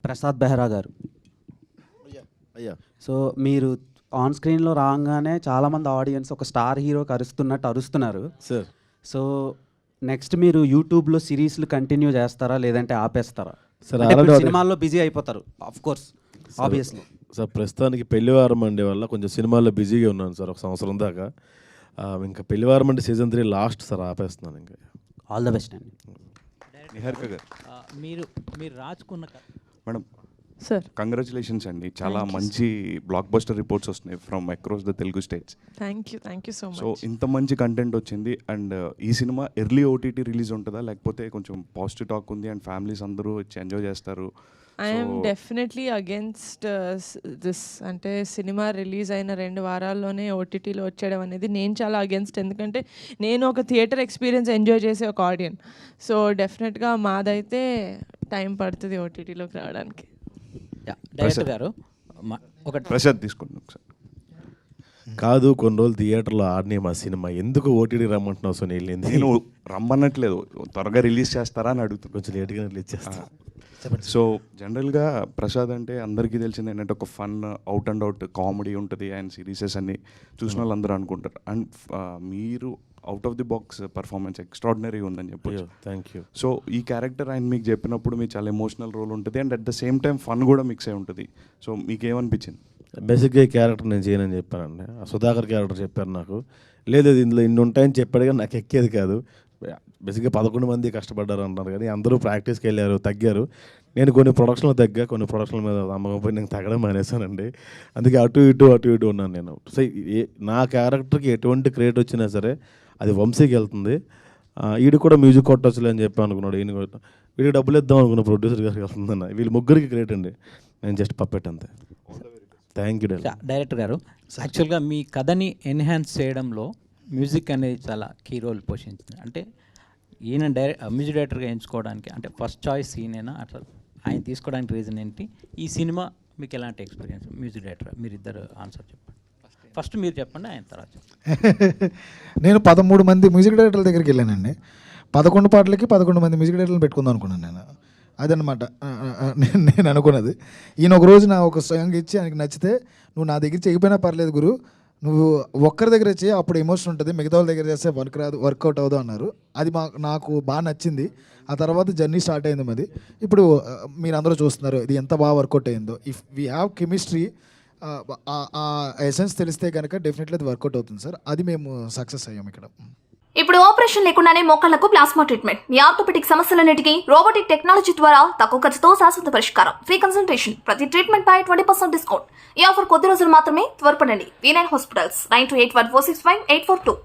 ప్రసాద్ బెహ్రా గారు. అయ్యా సో మీరు ఆన్ స్క్రీన్లో రాగానే చాలామంది ఆడియన్స్ ఒక స్టార్ హీరోకి అరుస్తున్నట్టు అరుస్తున్నారు. సార్. సో నెక్స్ట్ మీరు యూట్యూబ్లో సిరీస్లు కంటిన్యూ చేస్తారా లేదంటే ఆపేస్తారా? సార్ అంటే ఇప్పుడు ఆల్రెడీ సినిమాల్లో బిజీ అయిపోతారు ఆఫ్ కోర్స్ ఆబ్వియస్లీ. సార్ ప్రస్తుతానికి పెళ్లివారం మండే వల్ల కొంచెం సినిమాల్లో బిజీగా ఉన్నాను సార్ ఒక సంవత్సరం దాకా. ఇంకా పెళ్లివారం అంటే సీజన్ 3 లాస్ట్ సార్, ఆపేస్తున్నాను ఇంకా. ఆల్ ద బెస్ట్ అండి. నిహారిక గారు, మీరు మీరు రాసుకున్న మేడం సార్ కంగ్రాచులేషన్స్ అండి. చాలా Thank you, మంచి బ్లాక్ బస్టర్ రిపోర్ట్స్ వస్తున్నాయి from across the Telugu states. Thank you so so much. ఇంత మంచి కంటెంట్ వచ్చింది. అండ్ ఈ సినిమా ఎర్లీ ఓటీటీ రిలీజ్ ఉంటుందా, లేకపోతే కొంచెం పాజిటివ్ టాక్ ఉంది అండ్ ఫ్యామిలీస్ అందరూ వచ్చి ఎంజాయ్ చేస్తారు? I'm definitely against this. అంటే సినిమా రిలీజ్ అయిన 2 వారాల్లోనే ఓటీటీలో వచ్చేయడం అనేది నేను చాలా అగేన్స్ట్. ఎందుకంటే నేను ఒక థియేటర్ ఎక్స్పీరియన్స్ ఎంజాయ్ చేసే ఒక ఆడియన్స్. సో డెఫినెట్గా మాదైతే టైం పడుతుంది ఓటీటీలోకి రావడానికి. డైరెక్టర్ గారు ఒకటి ప్రసాద్ తీసుకోండి ఒకసారి. కాదు, కొన్ని రోజులు థియేటర్లో ఆడినే మా సినిమా ఎందుకు ఓటీటీ రమ్మంటున్నావు సునీల్? నేను రమ్మన్నట్లేదు, త్వరగా రిలీజ్ చేస్తారా అని అడుగుతాను. కొంచెం లేట్గా రిలీజ్ చేస్తాను. సో జనరల్గా ప్రసాద్ అంటే అందరికీ తెలిసింది ఏంటంటే ఒక fun out and out comedy ఉంటుంది అండ్ సిరీసెస్ అన్ని చూసిన వాళ్ళు అందరూ అనుకుంటారు. అండ్ మీరు out of the box performance extraordinary ఉందని చెప్పొచ్చు. Thank you. సో ఈ క్యారెక్టర్ ఆయన మీకు చెప్పినప్పుడు మీకు చాలా ఎమోషనల్ రోల్ ఉంటుంది and at the same time fun కూడా మిక్స్ అయి ఉంటుంది. సో మీకు ఏమనిపించింది? బేసిక్గా ఈ క్యారెక్టర్ నేను చేయనని చెప్పానండి. ఆ సుధాకర్ క్యారెక్టర్ చెప్పారు నాకు. లేదు ఇందులో ఇన్ని ఉంటాయని చెప్పాడు కానీ నాకు ఎక్కేది కాదు. బేసిక్గా 11 మంది కష్టపడ్డారు అంటారు కానీ అందరూ ప్రాక్టీస్కి వెళ్ళారు, తగ్గారు. నేను కొన్ని ప్రొడక్షన్లో తగ్గా, కొన్ని ప్రొడక్షన్ల మీద నమ్మకం పోయి నేను తగ్గడం మానేసానండి. అందుకే అటు ఇటు ఉన్నాను నేను. సో నా క్యారెక్టర్కి ఎటువంటి క్రియేట్ వచ్చినా సరే అది వంశీకి వెళ్తుంది. వీడు కూడా మ్యూజిక్ కొట్టొచ్చులే అని చెప్పి అనుకున్నాడు. ఈయన వీడికి డబ్బులు ఇద్దాం అనుకున్న ప్రొడ్యూసర్ గారికి వెళ్తుందన్న. వీళ్ళు ముగ్గురికి క్రియేట్ అండి, నేను జస్ట్ పప్పెట్ అంతే. థ్యాంక్ యూ డైరెక్టర్ గారు. యాక్చువల్గా మీ కథని ఎన్హాన్స్ చేయడంలో మ్యూజిక్ అనేది చాలా కీ రోల్ పోషించింది. అంటే ఈయన మ్యూజిక్ డైరెక్టర్గా ఎంచుకోవడానికి అంటే ఫస్ట్ చాయిస్ ఈయనైనా అట్లా ఆయన తీసుకోవడానికి రీజన్ ఏంటి? ఈ సినిమా మీకు ఎలాంటి ఎక్స్పీరియన్స్? మ్యూజిక్ డైరెక్టర్ మీరిద్దరు ఆన్సర్ చెప్పండి. ఫస్ట్ మీరు చెప్పండి, ఆయన తర్వాత చెప్పండి. నేను 13 మంది మ్యూజిక్ డైరెక్టర్ల దగ్గరికి వెళ్ళానండి. 11 పాటలకి 11 మంది మ్యూజిక్ డైరెక్టర్లు పెట్టుకుందాం అనుకున్నాను నేను. అదనమాట నేను అనుకున్నది. ఈయన ఒక రోజు నా ఒక సాంగ్ ఇచ్చి ఆయనకి నచ్చితే, నువ్వు నా దగ్గర చేయకపోయినా పర్లేదు గురు, నువ్వు ఒక్కరి దగ్గర చేయి అప్పుడు ఎమోషన్ ఉంటుంది, మిగతా వాళ్ళ దగ్గర చేస్తే వర్కౌట్ అవుదాం అన్నారు. అది నాకు బాగా నచ్చింది. ఆ తర్వాత జర్నీ స్టార్ట్ అయింది మాది. ఇప్పుడు మీరు అందరూ చూస్తున్నారు ఇది ఎంత బాగా వర్కౌట్ అయిందో. ఇఫ్ వీ హ్యావ్ కెమిస్ట్రీ, ఆ ఎసెన్స్ తెలిస్తే కనుక డెఫినెట్లీ అది వర్కౌట్ అవుతుంది సార్. అది మేము సక్సెస్ అయ్యాం ఇక్కడ. ఇప్పుడు ఆపరేషన్ లేకుండానే మోకాళ్లకు ప్లాస్మా ట్రీట్మెంట్, మీ ఆర్థోపెడిక్ సమస్యలన్నిటికీ రోబోటిక్ టెక్నాలజీ ద్వారా తక్కువ ఖర్చుతో శాశ్వత పరిష్కారం, ఫ్రీ కన్సల్టేషన్, ప్రతి ట్రీట్మెంట్ పై 20% డిస్కౌంట్. ఈ ఆఫర్ కొద్ది రోజులు మాత్రమే, త్వరపడండి. V9 hospitals 9281465842.